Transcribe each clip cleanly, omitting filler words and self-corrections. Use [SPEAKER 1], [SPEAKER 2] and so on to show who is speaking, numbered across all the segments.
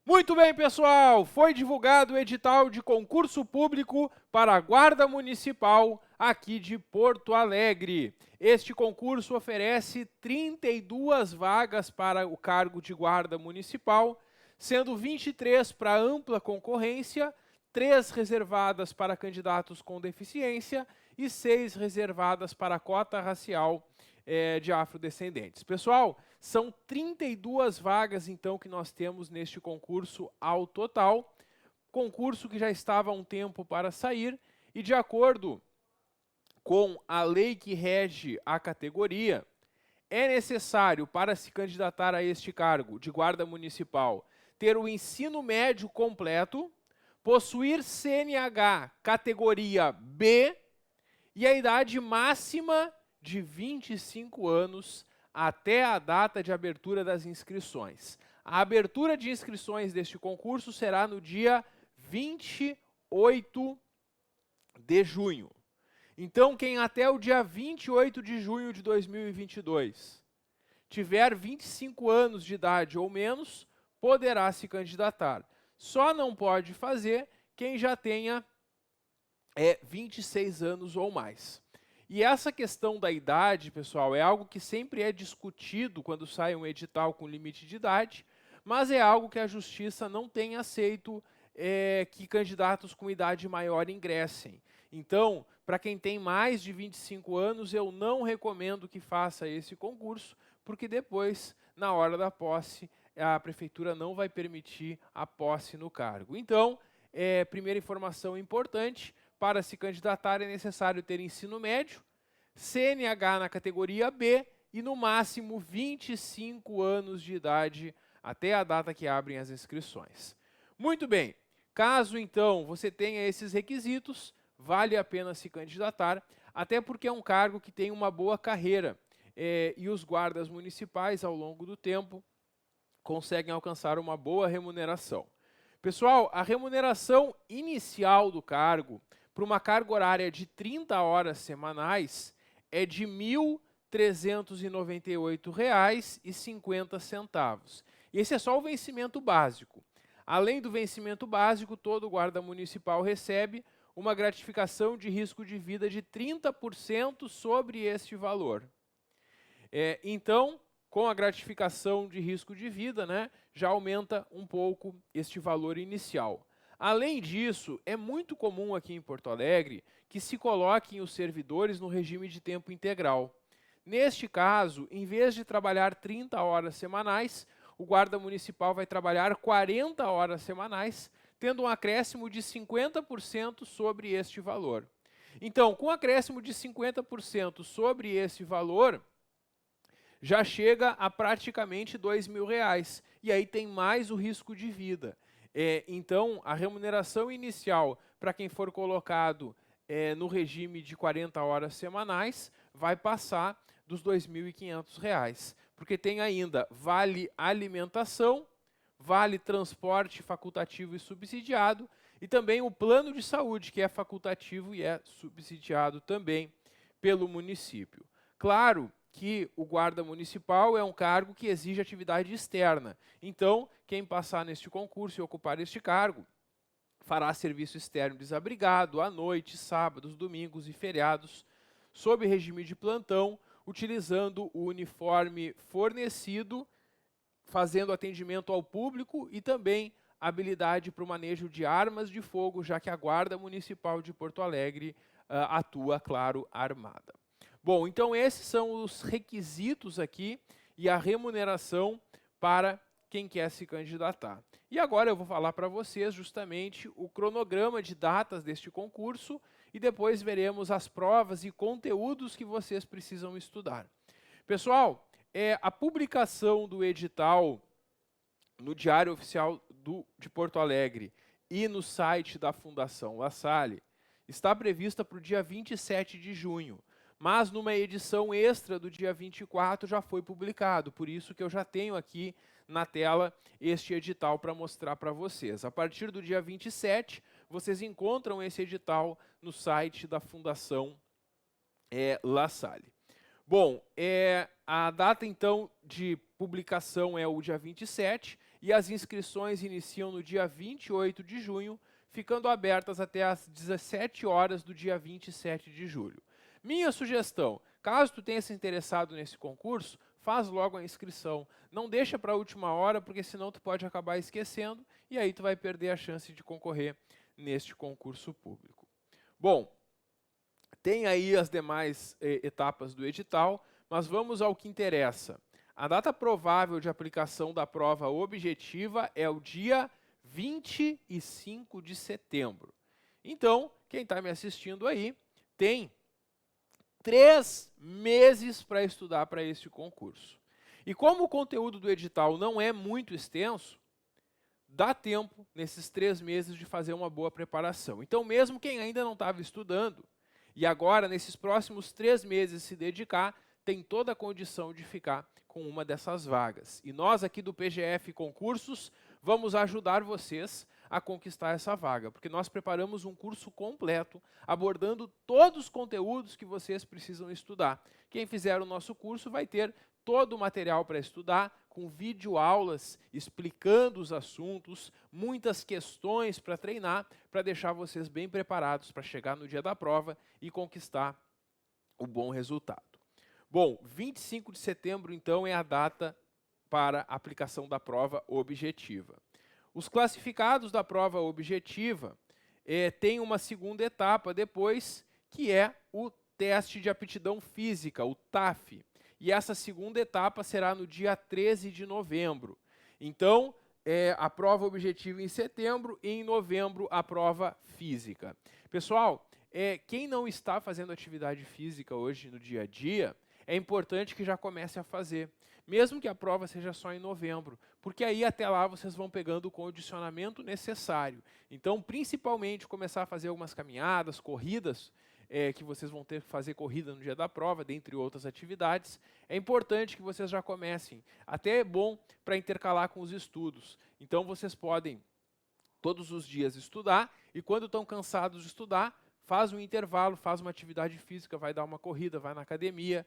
[SPEAKER 1] Muito bem, pessoal! Foi divulgado o edital de concurso público para a Guarda Municipal aqui de Porto Alegre. Este concurso oferece 32 vagas para o cargo de guarda municipal, sendo 23 para ampla concorrência, 3 reservadas para candidatos com deficiência e 6 reservadas para a cota racial de afrodescendentes. Pessoal, são 32 vagas, então, que nós temos neste concurso ao total. Concurso que já estava há um tempo para sair e, de acordo com a lei que rege a categoria, é necessário, para se candidatar a este cargo de guarda municipal, ter o ensino médio completo, possuir CNH categoria B e a idade máxima de 25 anos até a data de abertura das inscrições. A abertura de inscrições deste concurso será no dia 28 de junho. Então, quem até o dia 28 de junho de 2022 tiver 25 anos de idade ou menos, poderá se candidatar. Só não pode fazer quem já tenha 26 anos ou mais. E essa questão da idade, pessoal, é algo que sempre é discutido quando sai um edital com limite de idade, mas é algo que a Justiça não tem aceito que candidatos com idade maior ingressem. Então, para quem tem mais de 25 anos, eu não recomendo que faça esse concurso, porque depois, na hora da posse, a Prefeitura não vai permitir a posse no cargo. Então, primeira informação importante, para se candidatar é necessário ter ensino médio, CNH na categoria B e no máximo 25 anos de idade até a data que abrem as inscrições. Muito bem, caso então você tenha esses requisitos, vale a pena se candidatar, até porque é um cargo que tem uma boa carreira e os guardas municipais ao longo do tempo conseguem alcançar uma boa remuneração. Pessoal, a remuneração inicial do cargo para uma carga horária de 30 horas semanais é de R$ 1.398,50. Esse é só o vencimento básico. Além do vencimento básico, todo guarda municipal recebe uma gratificação de risco de vida de 30% sobre este valor. Então, com a gratificação de risco de vida, já aumenta um pouco este valor inicial. Além disso, é muito comum aqui em Porto Alegre que se coloquem os servidores no regime de tempo integral. Neste caso, em vez de trabalhar 30 horas semanais, o guarda municipal vai trabalhar 40 horas semanais, tendo um acréscimo de 50% sobre este valor. Então, com um acréscimo de 50% sobre esse valor, já chega a praticamente R$ 2.000, e aí tem mais o risco de vida. Então, a remuneração inicial para quem for colocado no regime de 40 horas semanais vai passar dos R$ 2.500, porque tem ainda vale alimentação, vale transporte facultativo e subsidiado, e também o plano de saúde, que é facultativo e é subsidiado também pelo município. Claro que o guarda municipal é um cargo que exige atividade externa. Então, quem passar neste concurso e ocupar este cargo, fará serviço externo desabrigado, à noite, sábados, domingos e feriados, sob regime de plantão, utilizando o uniforme fornecido, fazendo atendimento ao público e também habilidade para o manejo de armas de fogo, já que a Guarda Municipal de Porto Alegre atua, claro, armada. Bom, então esses são os requisitos aqui e a remuneração para quem quer se candidatar. E agora eu vou falar para vocês justamente o cronograma de datas deste concurso e depois veremos as provas e conteúdos que vocês precisam estudar. Pessoal, a publicação do edital no Diário Oficial de Porto Alegre e no site da Fundação La Salle está prevista para o dia 27 de junho. Mas numa edição extra do dia 24 já foi publicado, por isso que eu já tenho aqui na tela este edital para mostrar para vocês. A partir do dia 27, vocês encontram esse edital no site da Fundação La Salle. Bom, a data então de publicação é o dia 27 e as inscrições iniciam no dia 28 de junho, ficando abertas até às 17 horas do dia 27 de julho. Minha sugestão, caso tu tenha se interessado nesse concurso, faz logo a inscrição. Não deixa para a última hora, porque senão tu pode acabar esquecendo e aí tu vai perder a chance de concorrer neste concurso público. Bom, tem aí as demais etapas do edital, mas vamos ao que interessa. A data provável de aplicação da prova objetiva é o dia 25 de setembro. Então, quem está me assistindo aí tem 3 meses para estudar para este concurso. E como o conteúdo do edital não é muito extenso, dá tempo, nesses 3 meses, de fazer uma boa preparação. Então, mesmo quem ainda não estava estudando, e agora, nesses próximos 3 meses, se dedicar, tem toda a condição de ficar com uma dessas vagas. E nós aqui do PGF Concursos vamos ajudar vocês a conquistar essa vaga, porque nós preparamos um curso completo, abordando todos os conteúdos que vocês precisam estudar. Quem fizer o nosso curso vai ter todo o material para estudar, com videoaulas explicando os assuntos, muitas questões para treinar, para deixar vocês bem preparados para chegar no dia da prova e conquistar o bom resultado. Bom, 25 de setembro, então, é a data para a aplicação da prova objetiva. Os classificados da prova objetiva têm uma segunda etapa depois, que é o teste de aptidão física, o TAF. E essa segunda etapa será no dia 13 de novembro. Então, a prova objetiva em setembro e em novembro a prova física. Pessoal, quem não está fazendo atividade física hoje no dia a dia, é importante que já comece a fazer, mesmo que a prova seja só em novembro, porque aí até lá vocês vão pegando o condicionamento necessário. Então, principalmente, começar a fazer algumas caminhadas, corridas, que vocês vão ter que fazer corrida no dia da prova, dentre outras atividades. É importante que vocês já comecem. Até é bom para intercalar com os estudos. Então, vocês podem todos os dias estudar e quando estão cansados de estudar, faz um intervalo, faz uma atividade física, vai dar uma corrida, vai na academia,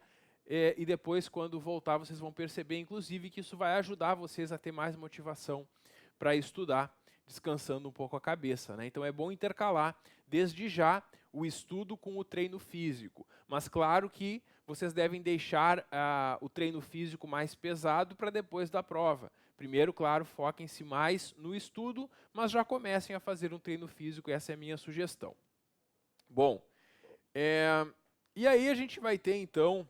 [SPEAKER 1] e depois, quando voltar, vocês vão perceber, inclusive, que isso vai ajudar vocês a ter mais motivação para estudar, descansando um pouco a cabeça, né? Então, é bom intercalar, desde já, o estudo com o treino físico. Mas, claro que vocês devem deixar o treino físico mais pesado para depois da prova. Primeiro, claro, foquem-se mais no estudo, mas já comecem a fazer um treino físico, essa é a minha sugestão. Bom, e aí a gente vai ter, então,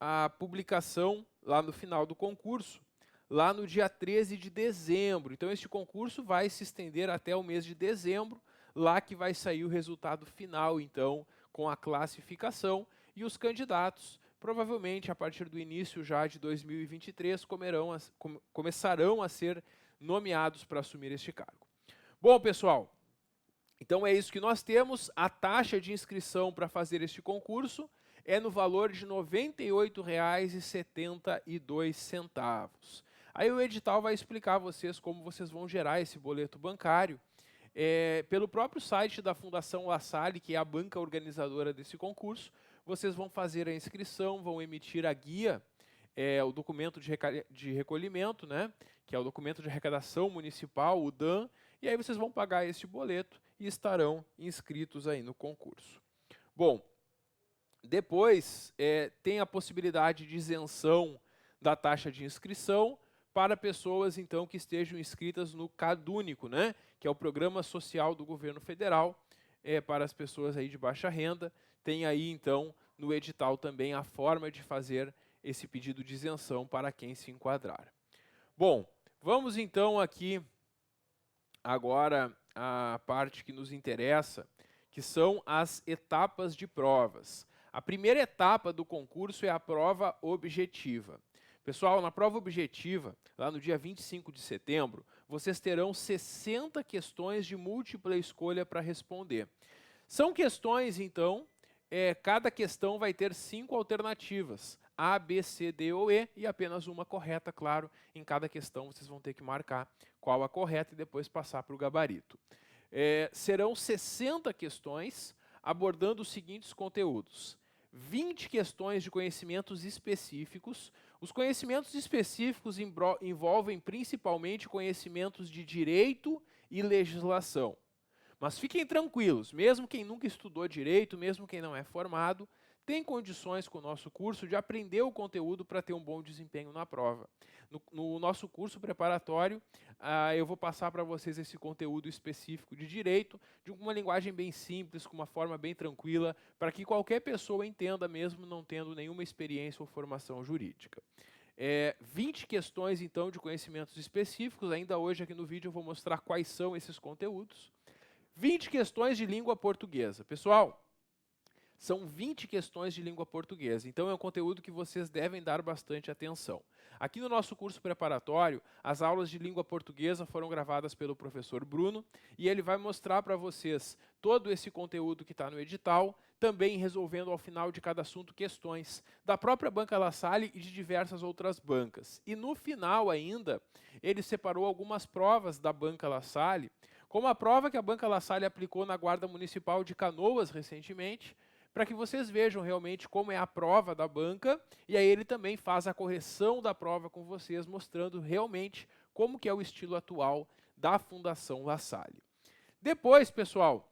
[SPEAKER 1] a publicação lá no final do concurso, lá no dia 13 de dezembro. Então, este concurso vai se estender até o mês de dezembro, lá que vai sair o resultado final, então, com a classificação, e os candidatos, provavelmente, a partir do início já de 2023, começarão a ser nomeados para assumir este cargo. Bom, pessoal, então é isso que nós temos. A taxa de inscrição para fazer este concurso é no valor de R$ 98,72. Aí o edital vai explicar a vocês como vocês vão gerar esse boleto bancário. Pelo próprio site da Fundação La Salle, que é a banca organizadora desse concurso, vocês vão fazer a inscrição, vão emitir a guia, o documento de recolhimento, né, que é o documento de arrecadação municipal, o DAM, e aí vocês vão pagar este boleto e estarão inscritos aí no concurso. Bom, depois tem a possibilidade de isenção da taxa de inscrição para pessoas, então, que estejam inscritas no CadÚnico, né, que é o Programa Social do Governo Federal, para as pessoas aí de baixa renda. Tem aí, então, no edital também a forma de fazer esse pedido de isenção para quem se enquadrar. Bom, vamos então aqui agora à parte que nos interessa, que são as etapas de provas. A primeira etapa do concurso é a prova objetiva. Pessoal, na prova objetiva, lá no dia 25 de setembro, vocês terão 60 questões de múltipla escolha para responder. São questões, então, cada questão vai ter 5 alternativas, A, B, C, D ou E, e apenas uma correta, claro. Em cada questão vocês vão ter que marcar qual a correta e depois passar para o gabarito. Serão 60 questões abordando os seguintes conteúdos: 20 questões de conhecimentos específicos, Os conhecimentos específicos envolvem principalmente conhecimentos de direito e legislação. Mas fiquem tranquilos, mesmo quem nunca estudou direito, mesmo quem não é formado, tem condições com o nosso curso de aprender o conteúdo para ter um bom desempenho na prova. No nosso curso preparatório, eu vou passar para vocês esse conteúdo específico de direito, de uma linguagem bem simples, com uma forma bem tranquila, para que qualquer pessoa entenda, mesmo não tendo nenhuma experiência ou formação jurídica. 20 questões, então, de conhecimentos específicos. Ainda hoje aqui no vídeo eu vou mostrar quais são esses conteúdos. 20 questões de língua portuguesa. Pessoal, são 20 questões de língua portuguesa, então é um conteúdo que vocês devem dar bastante atenção. Aqui no nosso curso preparatório, as aulas de língua portuguesa foram gravadas pelo professor Bruno e ele vai mostrar para vocês todo esse conteúdo que está no edital, também resolvendo ao final de cada assunto questões da própria Banca La Salle e de diversas outras bancas. E no final ainda, ele separou algumas provas da Banca La Salle, como a prova que a Banca La Salle aplicou na Guarda Municipal de Canoas recentemente, para que vocês vejam realmente como é a prova da banca, e aí ele também faz a correção da prova com vocês, mostrando realmente como que é o estilo atual da Fundação La Salle. Depois, pessoal,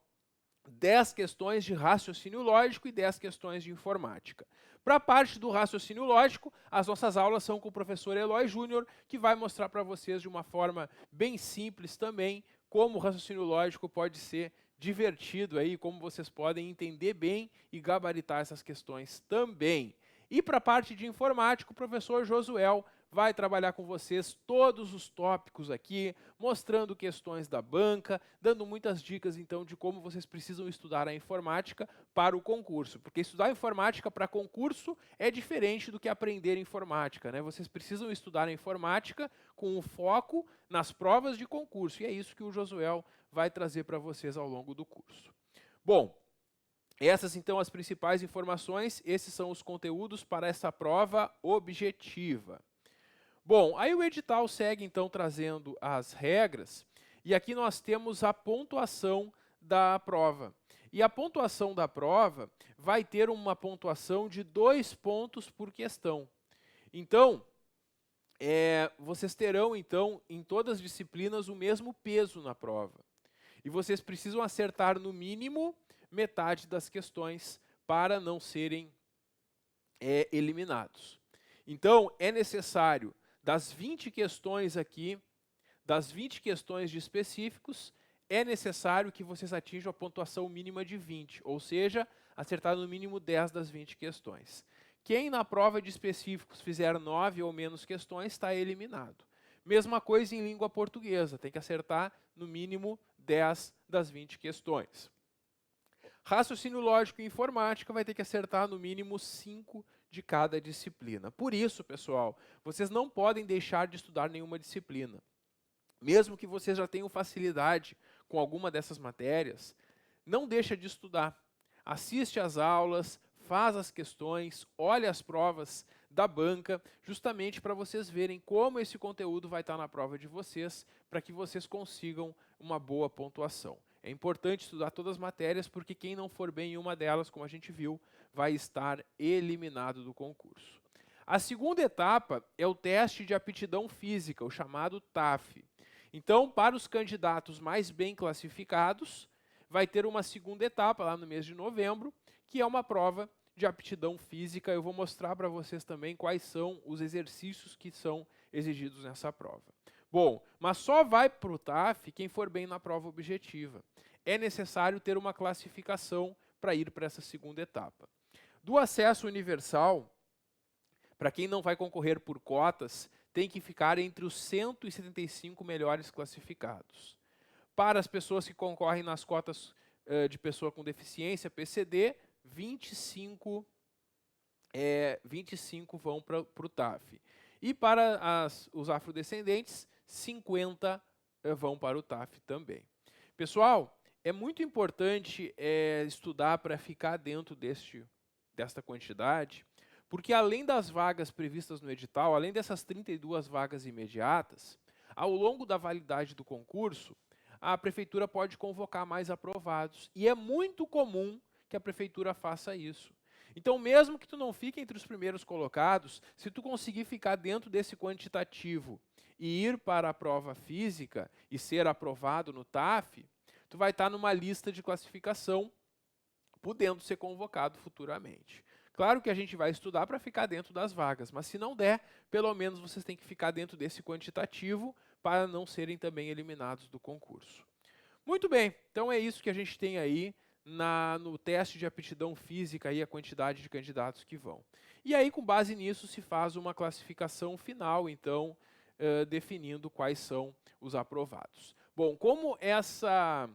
[SPEAKER 1] 10 questões de raciocínio lógico e 10 questões de informática. Para a parte do raciocínio lógico, as nossas aulas são com o professor Eloy Júnior, que vai mostrar para vocês de uma forma bem simples também como o raciocínio lógico pode ser divertido aí, como vocês podem entender bem e gabaritar essas questões também. E para a parte de informática, o professor Josuel vai trabalhar com vocês todos os tópicos aqui, mostrando questões da banca, dando muitas dicas então de como vocês precisam estudar a informática para o concurso, porque estudar informática para concurso é diferente do que aprender informática, né? Vocês precisam estudar a informática com o foco nas provas de concurso, e é isso que o Josuel vai trazer para vocês ao longo do curso. Bom, essas então as principais informações, esses são os conteúdos para essa prova objetiva. Bom, aí o edital segue então trazendo as regras, e aqui nós temos a pontuação da prova. E a pontuação da prova vai ter uma pontuação de 2 pontos por questão. Então, vocês terão então em todas as disciplinas o mesmo peso na prova. E vocês precisam acertar no mínimo metade das questões para não serem eliminados. Então, é necessário, das 20 questões aqui, das 20 questões de específicos, é necessário que vocês atinjam a pontuação mínima de 20, ou seja, acertar no mínimo 10 das 20 questões. Quem na prova de específicos fizer 9 ou menos questões está eliminado. Mesma coisa em língua portuguesa, tem que acertar no mínimo 10 das 20 questões. Raciocínio lógico e informática vai ter que acertar no mínimo 5 de cada disciplina. Por isso, pessoal, vocês não podem deixar de estudar nenhuma disciplina. Mesmo que vocês já tenham facilidade com alguma dessas matérias, não deixa de estudar. Assiste às aulas, faz as questões, olha as provas da banca, justamente para vocês verem como esse conteúdo vai estar na prova de vocês, para que vocês consigam uma boa pontuação. É importante estudar todas as matérias, porque quem não for bem em uma delas, como a gente viu, vai estar eliminado do concurso. A segunda etapa é o teste de aptidão física, o chamado TAF. Então, para os candidatos mais bem classificados, vai ter uma segunda etapa lá no mês de novembro, que é uma prova de aptidão física. Eu vou mostrar para vocês também quais são os exercícios que são exigidos nessa prova. Bom, mas só vai para o TAF quem for bem na prova objetiva. É necessário ter uma classificação para ir para essa segunda etapa. Do acesso universal, para quem não vai concorrer por cotas, tem que ficar entre os 175 melhores classificados. Para as pessoas que concorrem nas cotas de pessoa com deficiência, PCD, 25 vão para o TAF. E para os afrodescendentes, 50 vão para o TAF também. Pessoal, é muito importante estudar para ficar dentro desta quantidade, porque além das vagas previstas no edital, além dessas 32 vagas imediatas, ao longo da validade do concurso, a prefeitura pode convocar mais aprovados. E é muito comum que a prefeitura faça isso. Então, mesmo que tu não fique entre os primeiros colocados, se tu conseguir ficar dentro desse quantitativo e ir para a prova física e ser aprovado no TAF, tu vai estar numa lista de classificação, podendo ser convocado futuramente. Claro que a gente vai estudar para ficar dentro das vagas, mas se não der, pelo menos vocês têm que ficar dentro desse quantitativo para não serem também eliminados do concurso. Muito bem, então é isso que a gente tem aí no teste de aptidão física e a quantidade de candidatos que vão. E aí, com base nisso, se faz uma classificação final, então, definindo quais são os aprovados. Bom, como essa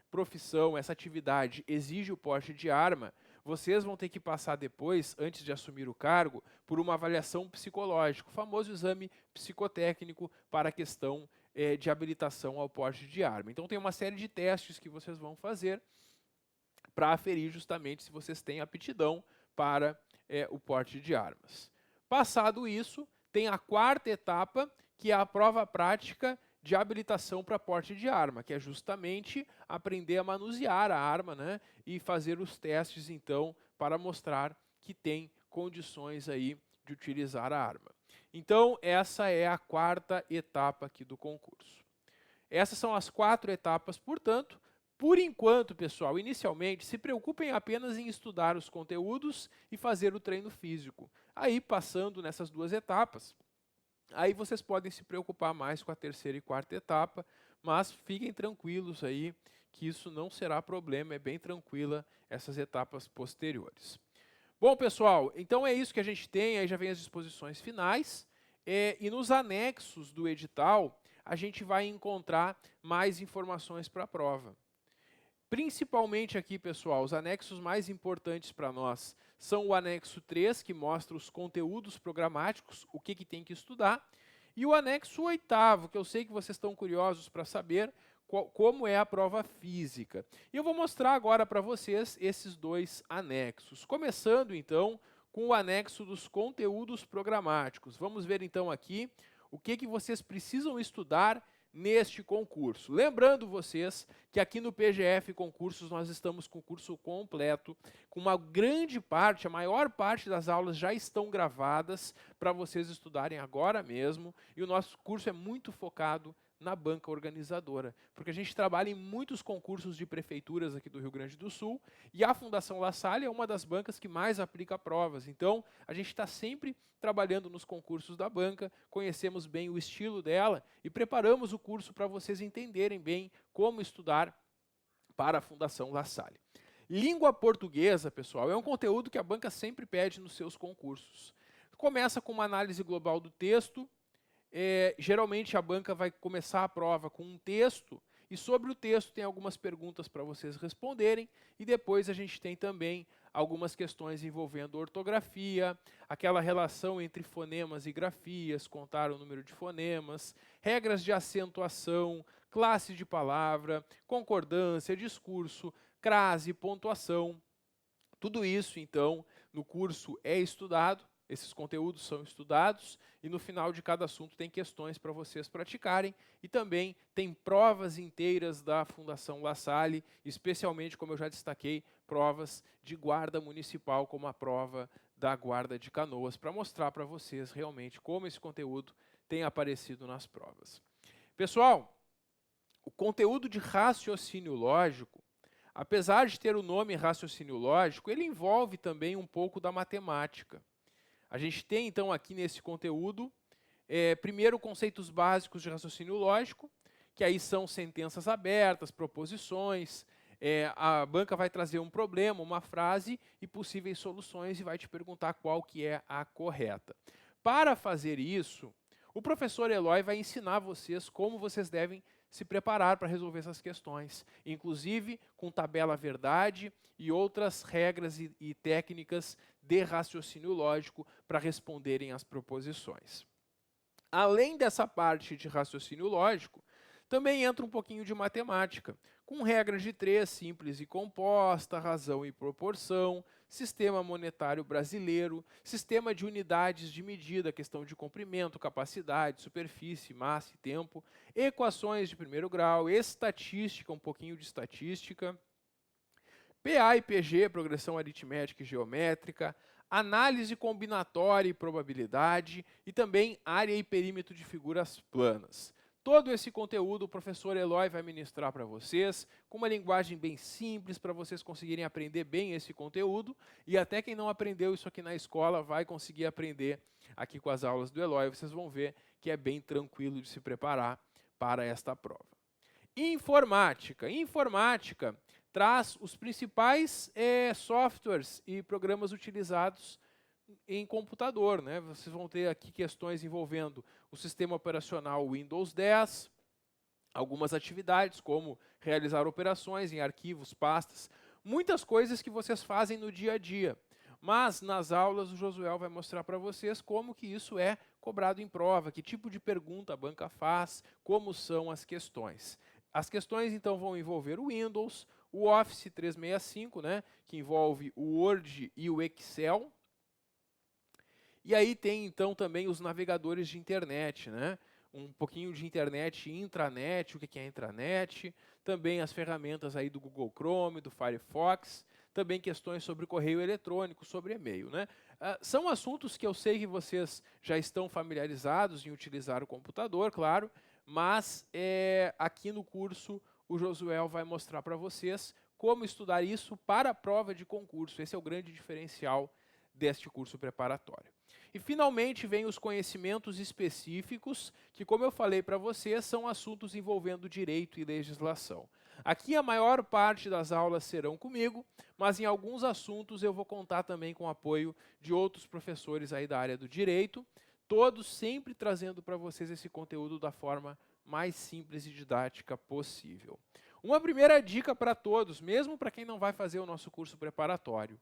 [SPEAKER 1] profissão, essa atividade exige o porte de arma, vocês vão ter que passar depois, antes de assumir o cargo, por uma avaliação psicológica, o famoso exame psicotécnico para a questão de habilitação ao porte de arma. Então tem uma série de testes que vocês vão fazer para aferir justamente se vocês têm aptidão para o porte de armas. Passado isso, tem a quarta etapa, que é a prova prática de habilitação para porte de arma, que é justamente aprender a manusear a arma, né, e fazer os testes, então, para mostrar que tem condições aí de utilizar a arma. Então, essa é a quarta etapa aqui do concurso. Essas são as 4 etapas, portanto, por enquanto, pessoal, inicialmente, se preocupem apenas em estudar os conteúdos e fazer o treino físico. Aí, passando nessas 2 etapas, aí vocês podem se preocupar mais com a terceira e quarta etapa, mas fiquem tranquilos aí que isso não será problema, é bem tranquila essas etapas posteriores. Bom, pessoal, então é isso que a gente tem, aí já vem as disposições finais, e nos anexos do edital, a gente vai encontrar mais informações para a prova. Principalmente aqui, pessoal, os anexos mais importantes para nós são o anexo 3, que mostra os conteúdos programáticos, o que tem que estudar, e o anexo 8º, que eu sei que vocês estão curiosos para saber como é a prova física. E eu vou mostrar agora para vocês esses 2 anexos. Começando, então, com o anexo dos conteúdos programáticos. Vamos ver, então, aqui o que vocês precisam estudar neste concurso. Lembrando vocês que aqui no PGF Concursos nós estamos com o curso completo, com uma grande parte, a maior parte das aulas já estão gravadas para vocês estudarem agora mesmo, e o nosso curso é muito focado na banca organizadora, porque a gente trabalha em muitos concursos de prefeituras aqui do Rio Grande do Sul, e a Fundação La Salle é uma das bancas que mais aplica provas. Então, a gente está sempre trabalhando nos concursos da banca, conhecemos bem o estilo dela e preparamos o curso para vocês entenderem bem como estudar para a Fundação La Salle. Língua portuguesa, pessoal, é um conteúdo que a banca sempre pede nos seus concursos. Começa com uma análise global do texto. Geralmente a banca vai começar a prova com um texto, e sobre o texto tem algumas perguntas para vocês responderem, e depois a gente tem também algumas questões envolvendo ortografia, aquela relação entre fonemas e grafias, contar o número de fonemas, regras de acentuação, classe de palavra, concordância, discurso, crase, pontuação. Tudo isso, então, no curso é estudado. Esses conteúdos são estudados e no final de cada assunto tem questões para vocês praticarem, e também tem provas inteiras da Fundação La Salle, especialmente, como eu já destaquei, provas de guarda municipal, como a prova da Guarda de Canoas, para mostrar para vocês realmente como esse conteúdo tem aparecido nas provas. Pessoal, o conteúdo de raciocínio lógico, apesar de ter o nome raciocínio lógico, ele envolve também um pouco da matemática. A gente tem, então, aqui nesse conteúdo, primeiro, conceitos básicos de raciocínio lógico, que aí são sentenças abertas, proposições. A banca vai trazer um problema, uma frase e possíveis soluções e vai te perguntar qual que é a correta. Para fazer isso, o professor Eloy vai ensinar vocês como vocês devem se preparar para resolver essas questões, inclusive com tabela verdade e outras regras e técnicas de raciocínio lógico para responderem às proposições. Além dessa parte de raciocínio lógico, também entra um pouquinho de matemática, com regras de 3, simples e composta, razão e proporção, sistema monetário brasileiro, sistema de unidades de medida, questão de comprimento, capacidade, superfície, massa e tempo, equações de primeiro grau, estatística, um pouquinho de estatística, PA e PG, progressão aritmética e geométrica, análise combinatória e probabilidade, e também área e perímetro de figuras planas. Todo esse conteúdo o professor Eloy vai ministrar para vocês, com uma linguagem bem simples, para vocês conseguirem aprender bem esse conteúdo, e até quem não aprendeu isso aqui na escola vai conseguir aprender aqui com as aulas do Eloy. Vocês vão ver que é bem tranquilo de se preparar para esta prova. Informática. Informática traz os principais softwares e programas utilizados em computador, né? Vocês vão ter aqui questões envolvendo o sistema operacional Windows 10, algumas atividades como realizar operações em arquivos, pastas, muitas coisas que vocês fazem no dia a dia. Mas nas aulas o Josué vai mostrar para vocês como que isso é cobrado em prova, que tipo de pergunta a banca faz, como são as questões. As questões então vão envolver o Windows, o Office 365, né, que envolve o Word e o Excel. E aí tem então também os navegadores de internet, né? Um pouquinho de internet intranet, o que é intranet, também as ferramentas aí do Google Chrome, do Firefox, também questões sobre correio eletrônico, sobre e-mail, né? São assuntos que eu sei que vocês já estão familiarizados em utilizar o computador, claro, mas aqui no curso o Josué vai mostrar para vocês como estudar isso para a prova de concurso. Esse é o grande diferencial deste curso preparatório. E finalmente vem os conhecimentos específicos, que como eu falei para vocês, são assuntos envolvendo direito e legislação. Aqui a maior parte das aulas serão comigo, mas em alguns assuntos eu vou contar também com o apoio de outros professores aí da área do direito, todos sempre trazendo para vocês esse conteúdo da forma mais simples e didática possível. Uma primeira dica para todos, mesmo para quem não vai fazer o nosso curso preparatório.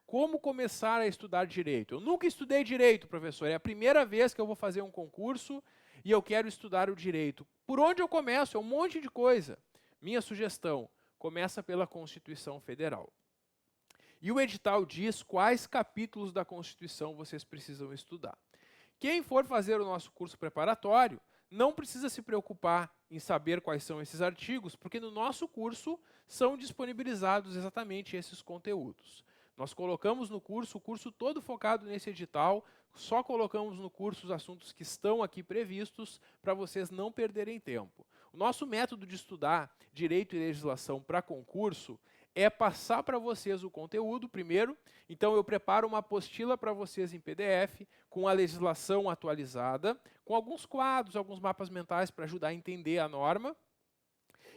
[SPEAKER 1] Como começar a estudar direito? Eu nunca estudei direito, professor. É a primeira vez que eu vou fazer um concurso e eu quero estudar o direito. Por onde eu começo? É um monte de coisa. Minha sugestão, começa pela Constituição Federal. E o edital diz quais capítulos da Constituição vocês precisam estudar. Quem for fazer o nosso curso preparatório, não precisa se preocupar em saber quais são esses artigos, porque no nosso curso são disponibilizados exatamente esses conteúdos. Nós colocamos no curso, o curso todo focado nesse edital, só colocamos no curso os assuntos que estão aqui previstos para vocês não perderem tempo. O nosso método de estudar direito e legislação para concurso é passar para vocês o conteúdo primeiro, então eu preparo uma apostila para vocês em PDF, com a legislação atualizada, com alguns quadros, alguns mapas mentais para ajudar a entender a norma,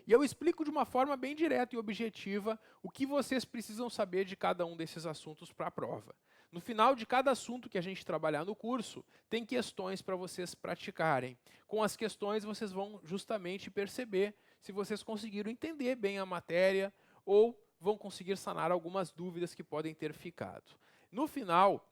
[SPEAKER 1] e eu explico de uma forma bem direta e objetiva o que vocês precisam saber de cada um desses assuntos para a prova. No final de cada assunto que a gente trabalhar no curso, tem questões para vocês praticarem. Com as questões, vocês vão justamente perceber se vocês conseguiram entender bem a matéria ou vão conseguir sanar algumas dúvidas que podem ter ficado. No final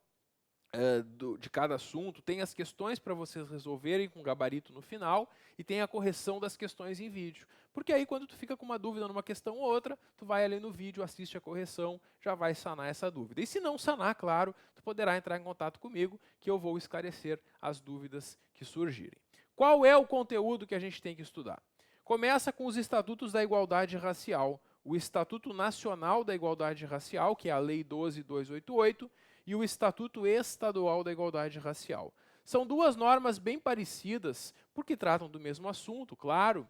[SPEAKER 1] de cada assunto, tem as questões para vocês resolverem com gabarito no final e tem a correção das questões em vídeo. Porque aí quando tu fica com uma dúvida numa questão ou outra, tu vai ali no vídeo, assiste a correção, já vai sanar essa dúvida. E se não sanar, claro, tu poderá entrar em contato comigo que eu vou esclarecer as dúvidas que surgirem. Qual é o conteúdo que a gente tem que estudar? Começa com os Estatutos da Igualdade Racial, o Estatuto Nacional da Igualdade Racial, que é a Lei 12.288, e o Estatuto Estadual da Igualdade Racial. São duas normas bem parecidas, porque tratam do mesmo assunto, claro,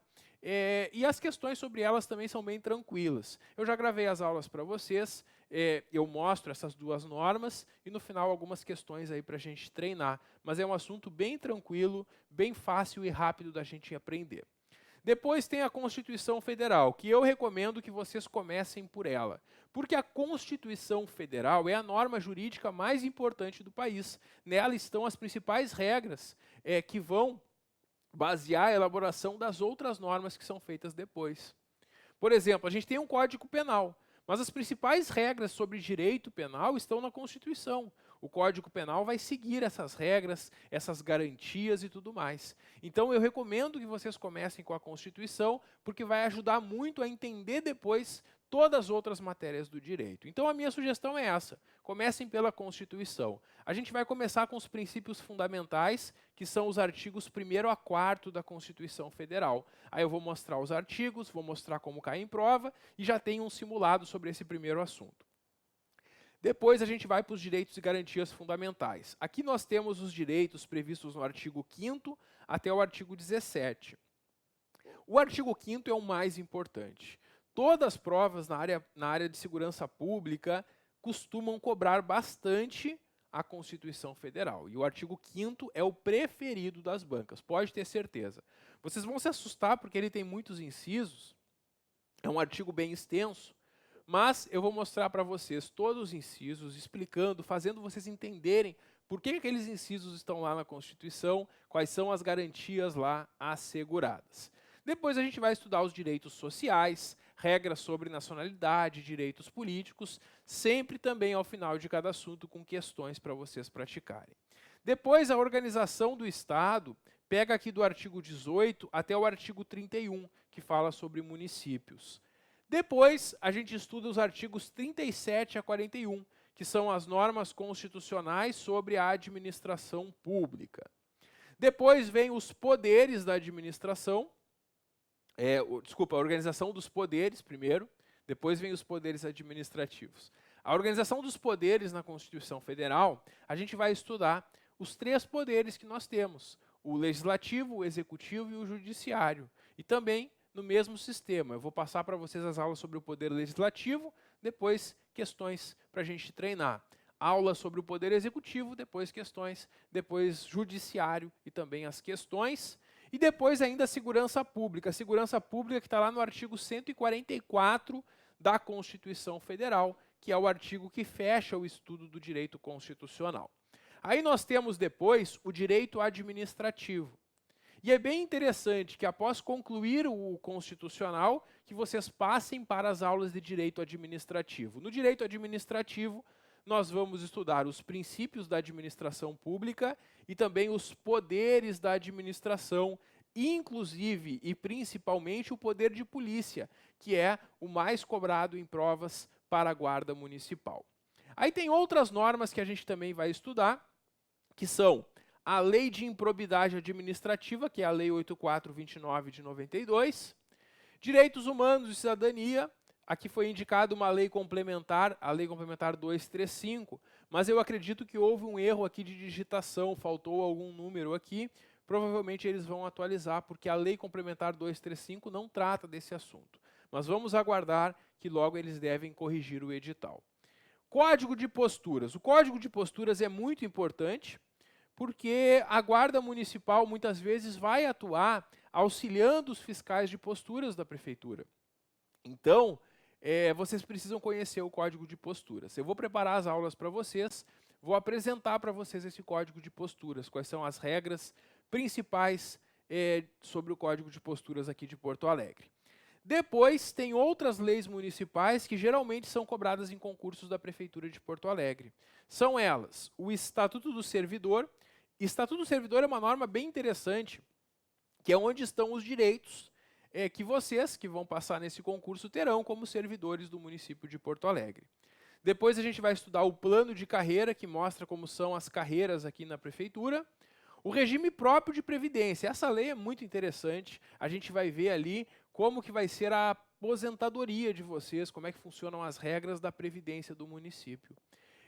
[SPEAKER 1] e as questões sobre elas também são bem tranquilas. Eu já gravei as aulas para vocês, eu mostro essas duas normas e no final algumas questões aí para a gente treinar. Mas é um assunto bem tranquilo, bem fácil e rápido da gente aprender. Depois tem a Constituição Federal, que eu recomendo que vocês comecem por ela, porque a Constituição Federal é a norma jurídica mais importante do país. Nela estão as principais regras que vão basear a elaboração das outras normas que são feitas depois. Por exemplo, a gente tem um Código Penal, mas as principais regras sobre direito penal estão na Constituição. O Código Penal vai seguir essas regras, essas garantias e tudo mais. Então eu recomendo que vocês comecem com a Constituição, porque vai ajudar muito a entender depois todas as outras matérias do direito. Então a minha sugestão é essa: comecem pela Constituição. A gente vai começar com os princípios fundamentais, que são os artigos 1º a 4º da Constituição Federal. Aí eu vou mostrar os artigos, vou mostrar como cai em prova e já tem um simulado sobre esse primeiro assunto. Depois a gente vai para os direitos e garantias fundamentais. Aqui nós temos os direitos previstos no artigo 5º até o artigo 17. O artigo 5º é o mais importante. Todas as provas na área de segurança pública costumam cobrar bastante a Constituição Federal. E o artigo 5º é o preferido das bancas, pode ter certeza. Vocês vão se assustar porque ele tem muitos incisos, é um artigo bem extenso, mas eu vou mostrar para vocês todos os incisos, explicando, fazendo vocês entenderem por que aqueles incisos estão lá na Constituição, quais são as garantias lá asseguradas. Depois a gente vai estudar os direitos sociais, regras sobre nacionalidade, direitos políticos, sempre também ao final de cada assunto com questões para vocês praticarem. Depois a organização do Estado pega aqui do artigo 18 até o artigo 31, que fala sobre municípios. Depois a gente estuda os artigos 37 a 41, que são as normas constitucionais sobre a administração pública. Depois vem os poderes da administração, a organização dos poderes primeiro, depois vem os poderes administrativos. A organização dos poderes na Constituição Federal, a gente vai estudar os 3 poderes que nós temos: o legislativo, o executivo e o judiciário. E também no mesmo sistema. Eu vou passar para vocês as aulas sobre o poder legislativo, depois questões para a gente treinar. Aula sobre o poder executivo, depois questões, depois judiciário e também as questões. E depois ainda a segurança pública. A segurança pública que está lá no artigo 144 da Constituição Federal, que é o artigo que fecha o estudo do direito constitucional. Aí nós temos depois o direito administrativo. E é bem interessante que após concluir o constitucional, que vocês passem para as aulas de direito administrativo. No direito administrativo, nós vamos estudar os princípios da administração pública e também os poderes da administração, inclusive e principalmente o poder de polícia, que é o mais cobrado em provas para a guarda municipal. Aí tem outras normas que a gente também vai estudar, que são a Lei de Improbidade Administrativa, que é a Lei 8429 de 92, Direitos Humanos e Cidadania. Aqui foi indicada uma lei complementar, a Lei Complementar 235, mas eu acredito que houve um erro aqui de digitação, faltou algum número aqui. Provavelmente eles vão atualizar, porque a Lei Complementar 235 não trata desse assunto. Mas vamos aguardar que logo eles devem corrigir o edital. Código de Posturas. O Código de Posturas é muito importante, porque a Guarda Municipal muitas vezes vai atuar auxiliando os fiscais de posturas da Prefeitura. Então, vocês precisam conhecer o Código de Posturas. Eu vou preparar as aulas para vocês, vou apresentar para vocês esse Código de Posturas, quais são as regras principais sobre o Código de Posturas aqui de Porto Alegre. Depois, tem outras leis municipais que geralmente são cobradas em concursos da Prefeitura de Porto Alegre. São elas o Estatuto do Servidor. Estatuto do Servidor é uma norma bem interessante, que é onde estão os direitos que vocês, que vão passar nesse concurso, terão como servidores do município de Porto Alegre. Depois a gente vai estudar o plano de carreira, que mostra como são as carreiras aqui na Prefeitura. O regime próprio de previdência. Essa lei é muito interessante. A gente vai ver ali como que vai ser a aposentadoria de vocês, como é que funcionam as regras da previdência do município.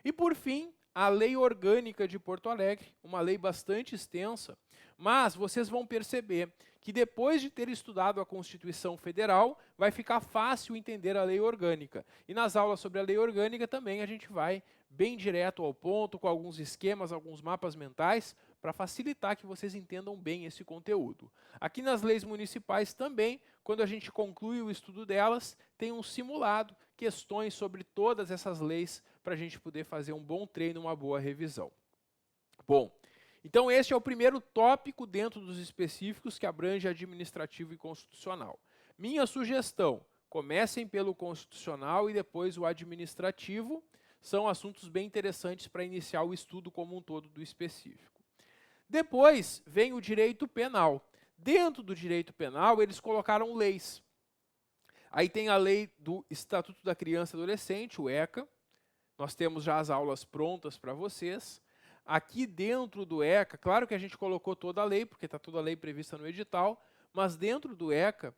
[SPEAKER 1] E por fim, a Lei Orgânica de Porto Alegre, uma lei bastante extensa, mas vocês vão perceber que depois de ter estudado a Constituição Federal, vai ficar fácil entender a Lei Orgânica. E nas aulas sobre a Lei Orgânica também a gente vai bem direto ao ponto, com alguns esquemas, alguns mapas mentais, para facilitar que vocês entendam bem esse conteúdo. Aqui nas leis municipais também, quando a gente conclui o estudo delas, tem um simulado, questões sobre todas essas leis, para a gente poder fazer um bom treino, uma boa revisão. Bom, então este é o primeiro tópico dentro dos específicos que abrange administrativo e constitucional. Minha sugestão, comecem pelo constitucional e depois o administrativo, são assuntos bem interessantes para iniciar o estudo como um todo do específico. Depois vem o direito penal. Dentro do direito penal, eles colocaram leis. Aí tem a lei do Estatuto da Criança e Adolescente, o ECA. Nós temos já as aulas prontas para vocês. Aqui dentro do ECA, claro que a gente colocou toda a lei, porque está toda a lei prevista no edital, mas dentro do ECA,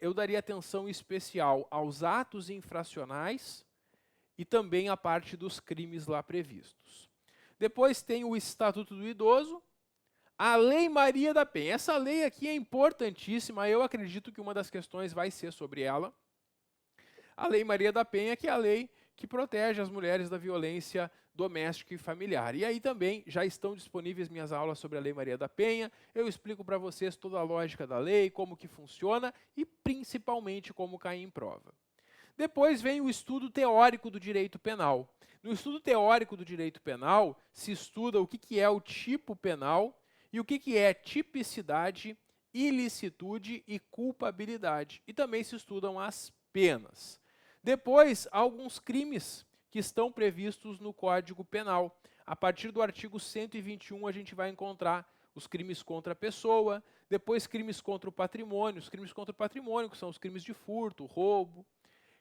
[SPEAKER 1] eu daria atenção especial aos atos infracionais e também a parte dos crimes lá previstos. Depois tem o Estatuto do Idoso, a Lei Maria da Penha. Essa lei aqui é importantíssima, eu acredito que uma das questões vai ser sobre ela. A Lei Maria da Penha, que é a lei que protege as mulheres da violência doméstica e familiar. E aí também já estão disponíveis minhas aulas sobre a Lei Maria da Penha. Eu explico para vocês toda a lógica da lei, como que funciona e principalmente como cair em prova. Depois vem o estudo teórico do direito penal. No estudo teórico do direito penal, se estuda o que é o tipo penal e o que é tipicidade, ilicitude e culpabilidade. E também se estudam as penas. Depois, alguns crimes que estão previstos no Código Penal. A partir do artigo 121, a gente vai encontrar os crimes contra a pessoa, depois crimes contra o patrimônio. Os crimes contra o patrimônio, que são os crimes de furto, roubo,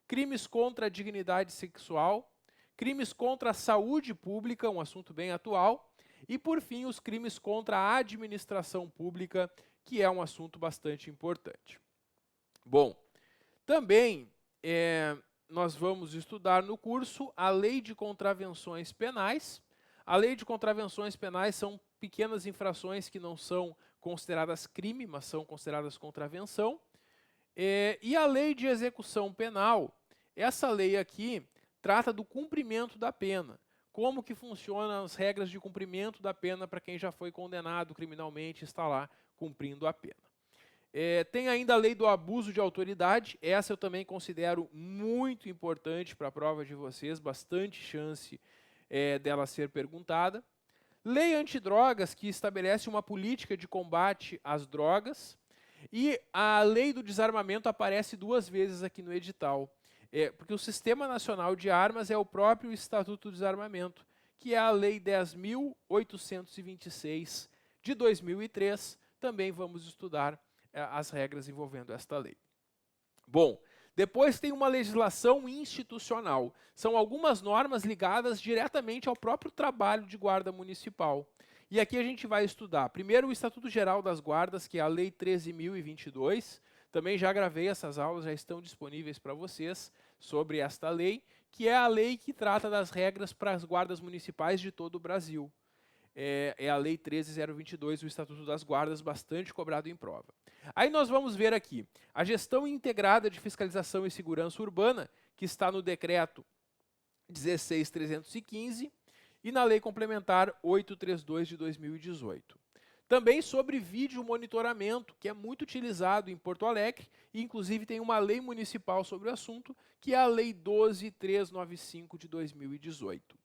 [SPEAKER 1] crimes contra a dignidade sexual, crimes contra a saúde pública, um assunto bem atual, e, por fim, os crimes contra a administração pública, que é um assunto bastante importante. Bom, também nós vamos estudar no curso a Lei de Contravenções Penais. A Lei de Contravenções Penais são pequenas infrações que não são consideradas crime, mas são consideradas contravenção. E a Lei de Execução Penal, essa lei aqui trata do cumprimento da pena. Como que funcionam as regras de cumprimento da pena para quem já foi condenado criminalmente e está lá cumprindo a pena. Tem ainda a lei do abuso de autoridade, essa eu também considero muito importante para a prova de vocês, bastante chance dela ser perguntada. Lei antidrogas, que estabelece uma política de combate às drogas, e a lei do desarmamento aparece 2 vezes aqui no edital, porque o Sistema Nacional de Armas é o próprio Estatuto do Desarmamento, que é a Lei 10.826 de 2003, também vamos estudar as regras envolvendo esta lei. Bom, depois tem uma legislação institucional. São algumas normas ligadas diretamente ao próprio trabalho de guarda municipal. E aqui a gente vai estudar, primeiro, o Estatuto Geral das Guardas, que é a Lei 13.022. Também já gravei essas aulas, já estão disponíveis para vocês sobre esta lei, que é a lei que trata das regras para as guardas municipais de todo o Brasil. É a Lei 13.022, o Estatuto das Guardas, bastante cobrado em prova. Aí nós vamos ver aqui a gestão integrada de fiscalização e segurança urbana, que está no decreto 16.315 e na lei complementar 832 de 2018. Também sobre vídeo monitoramento, que é muito utilizado em Porto Alegre, e inclusive tem uma lei municipal sobre o assunto, que é a Lei 12.395 de 2018.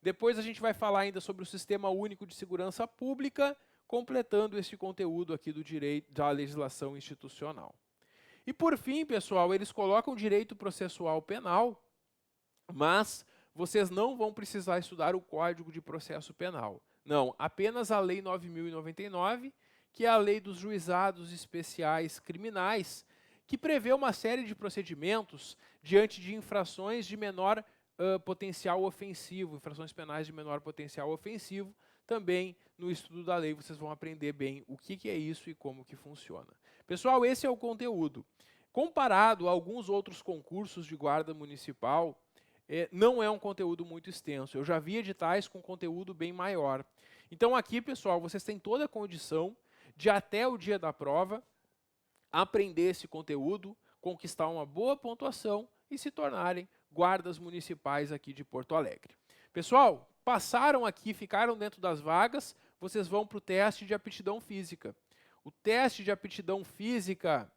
[SPEAKER 1] Depois a gente vai falar ainda sobre o Sistema Único de Segurança Pública, completando esse conteúdo aqui do direito da legislação institucional. E por fim, pessoal, eles colocam direito processual penal, mas vocês não vão precisar estudar o Código de Processo Penal. Não, apenas a Lei 9.099, que é a Lei dos Juizados Especiais Criminais, que prevê uma série de procedimentos diante de infrações de menor potencial ofensivo, infrações penais de menor potencial ofensivo. Também no estudo da lei vocês vão aprender bem o que é isso e como que funciona. Pessoal, esse é o conteúdo. Comparado a alguns outros concursos de guarda municipal, não é um conteúdo muito extenso. Eu já vi editais com conteúdo bem maior. Então aqui, pessoal, vocês têm toda a condição de até o dia da prova aprender esse conteúdo, conquistar uma boa pontuação e se tornarem guardas municipais aqui de Porto Alegre. Pessoal, passaram aqui, ficaram dentro das vagas, vocês vão para o teste de aptidão física. O teste de aptidão física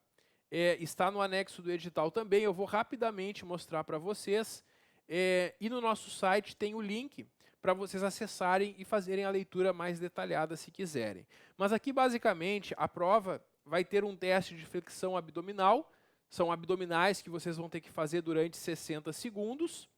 [SPEAKER 1] está no anexo do edital também, eu vou rapidamente mostrar para vocês. E no nosso site tem o link para vocês acessarem e fazerem a leitura mais detalhada se quiserem. Mas aqui, basicamente, a prova vai ter um teste de flexão abdominal. São abdominais que vocês vão ter que fazer durante 60 segundos.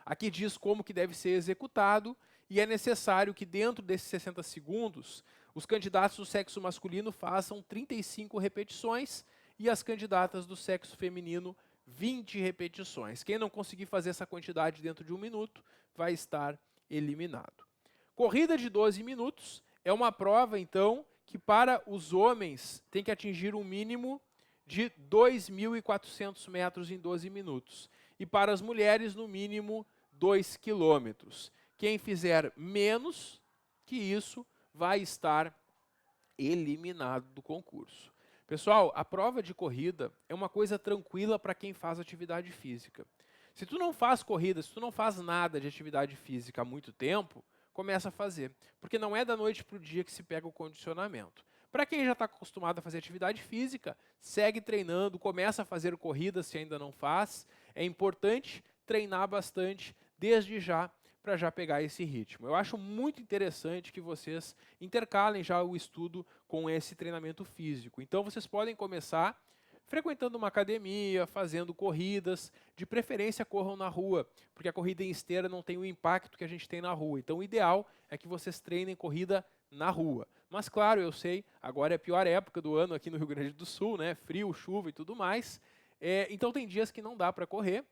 [SPEAKER 1] Aqui diz como que deve ser executado e é necessário que dentro desses 60 segundos os candidatos do sexo masculino façam 35 repetições e as candidatas do sexo feminino 20 repetições. Quem não conseguir fazer essa quantidade dentro de 1 minuto vai estar eliminado. Corrida de 12 minutos é uma prova, então, que para os homens tem que atingir um mínimo de 2.400 metros em 12 minutos. E para as mulheres, no mínimo, 2 quilômetros. Quem fizer menos que isso vai estar eliminado do concurso. Pessoal, a prova de corrida é uma coisa tranquila para quem faz atividade física. Se tu não faz corrida, se tu não faz nada de atividade física há muito tempo, começa a fazer. Porque não é da noite para o dia que se pega o condicionamento. Para quem já está acostumado a fazer atividade física, segue treinando, começa a fazer corridas se ainda não faz. É importante treinar bastante desde já, para já pegar esse ritmo. Eu acho muito interessante que vocês intercalem já o estudo com esse treinamento físico. Então, vocês podem começar frequentando uma academia, fazendo corridas, de preferência corram na rua, porque a corrida em esteira não tem o impacto que a gente tem na rua. Então, o ideal é que vocês treinem corrida na rua. Mas, claro, eu sei, agora é a pior época do ano aqui no Rio Grande do Sul, né? Frio, chuva e tudo mais. Então, tem dias que não dá para correr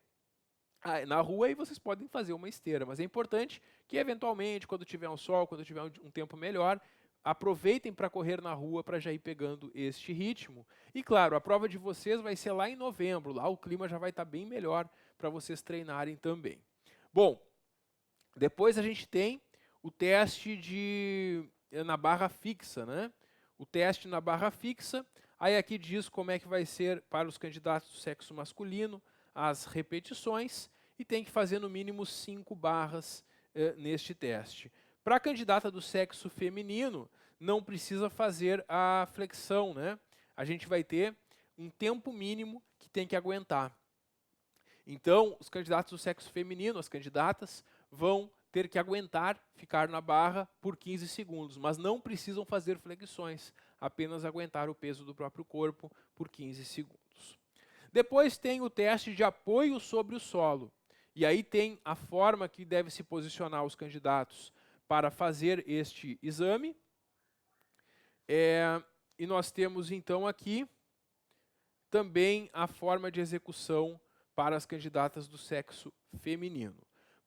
[SPEAKER 1] na rua e vocês podem fazer uma esteira, mas é importante que eventualmente, quando tiver um sol, quando tiver um tempo melhor, aproveitem para correr na rua para já ir pegando este ritmo. E claro, a prova de vocês vai ser lá em novembro, lá o clima já vai estar bem melhor para vocês treinarem também. Bom, depois a gente tem o teste na barra fixa, né? O teste na barra fixa, aí aqui diz como é que vai ser para os candidatos do sexo masculino, as repetições, e tem que fazer no mínimo 5 barras neste teste. Para a candidata do sexo feminino, não precisa fazer a flexão, né? A gente vai ter um tempo mínimo que tem que aguentar. Então, os candidatos do sexo feminino, as candidatas, vão ter que aguentar ficar na barra por 15 segundos, mas não precisam fazer flexões, apenas aguentar o peso do próprio corpo por 15 segundos. Depois tem o teste de apoio sobre o solo. E aí tem a forma que deve se posicionar os candidatos para fazer este exame. E nós temos então aqui também a forma de execução para as candidatas do sexo feminino.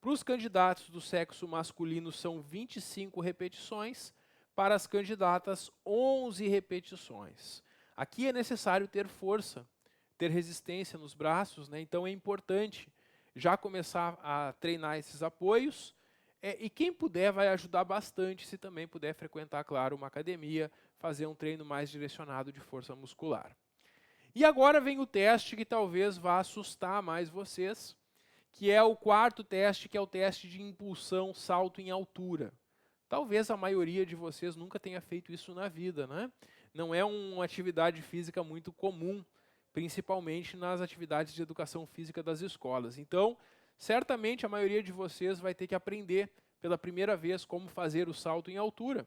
[SPEAKER 1] Para os candidatos do sexo masculino são 25 repetições, para as candidatas 11 repetições. Aqui é necessário ter força, ter resistência nos braços, né? Então é importante já começar a treinar esses apoios. E quem puder vai ajudar bastante se também puder frequentar, claro, uma academia, fazer um treino mais direcionado de força muscular. E agora vem o teste que talvez vá assustar mais vocês, que é o quarto teste, que é o teste de impulsão, salto em altura. Talvez a maioria de vocês nunca tenha feito isso na vida, né? Não é uma atividade física muito comum, principalmente nas atividades de educação física das escolas. Então, certamente a maioria de vocês vai ter que aprender pela primeira vez como fazer o salto em altura.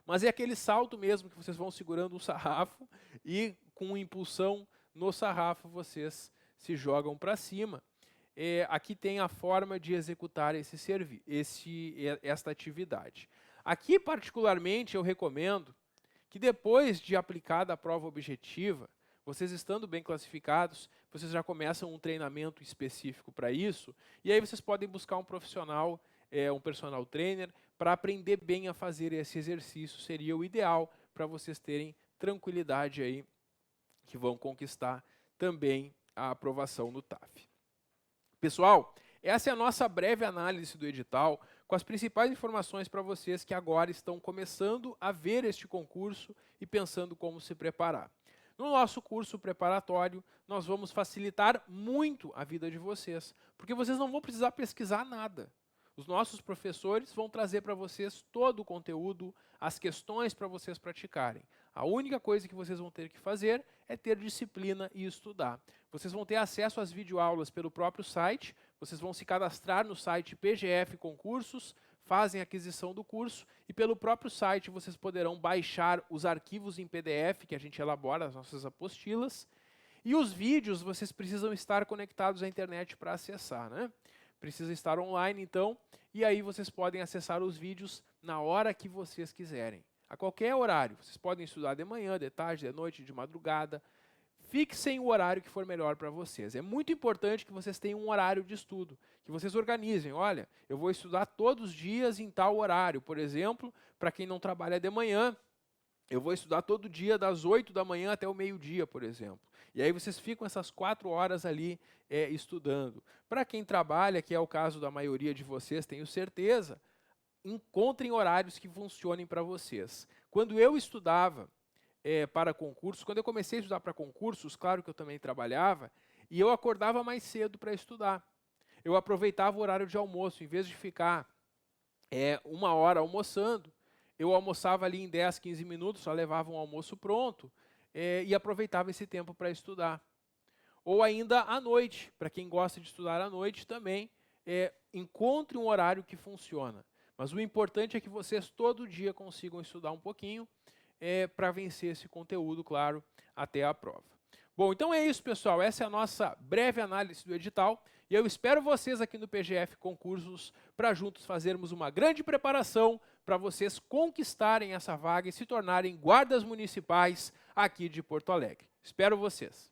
[SPEAKER 1] Mas é aquele salto mesmo que vocês vão segurando o sarrafo e com impulsão no sarrafo vocês se jogam para cima. Aqui tem a forma de executar esta atividade. Aqui, particularmente, eu recomendo que depois de aplicada a prova objetiva, vocês estando bem classificados, vocês já começam um treinamento específico para isso, e aí vocês podem buscar um profissional, um personal trainer, para aprender bem a fazer esse exercício. Seria o ideal para vocês terem tranquilidade aí, que vão conquistar também a aprovação no TAF. Pessoal, essa é a nossa breve análise do edital, com as principais informações para vocês que agora estão começando a ver este concurso e pensando como se preparar. No nosso curso preparatório, nós vamos facilitar muito a vida de vocês, porque vocês não vão precisar pesquisar nada. Os nossos professores vão trazer para vocês todo o conteúdo, as questões para vocês praticarem. A única coisa que vocês vão ter que fazer é ter disciplina e estudar. Vocês vão ter acesso às videoaulas pelo próprio site, vocês vão se cadastrar no site PGF Concursos, fazem a aquisição do curso e pelo próprio site vocês poderão baixar os arquivos em PDF que a gente elabora, as nossas apostilas. E os vídeos vocês precisam estar conectados à internet para acessar, né? Precisa estar online, então, e aí vocês podem acessar os vídeos na hora que vocês quiserem. A qualquer horário. Vocês podem estudar de manhã, de tarde, de noite, de madrugada. fixem o horário que for melhor para vocês. É muito importante que vocês tenham um horário de estudo, que vocês organizem. Olha, eu vou estudar todos os dias em tal horário. Por exemplo, para quem não trabalha de manhã, eu vou estudar todo dia das 8 da manhã até o meio-dia, por exemplo. E aí vocês ficam essas 4 horas ali estudando. Para quem trabalha, que é o caso da maioria de vocês, tenho certeza, encontrem horários que funcionem para vocês. Quando eu estudava para concursos, quando eu comecei a estudar para concursos, claro que eu também trabalhava, e eu acordava mais cedo para estudar. Eu aproveitava o horário de almoço, em vez de ficar 1 hora almoçando, eu almoçava ali em 10, 15 minutos, só levava um almoço pronto e aproveitava esse tempo para estudar. Ou ainda à noite, para quem gosta de estudar à noite também, encontre um horário que funciona. Mas o importante é que vocês todo dia consigam estudar um pouquinho para vencer esse conteúdo, claro, até a prova. Bom, então é isso, pessoal. Essa é a nossa breve análise do edital. E eu espero vocês aqui no PGF Concursos para juntos fazermos uma grande preparação para vocês conquistarem essa vaga e se tornarem guardas municipais aqui de Porto Alegre. Espero vocês.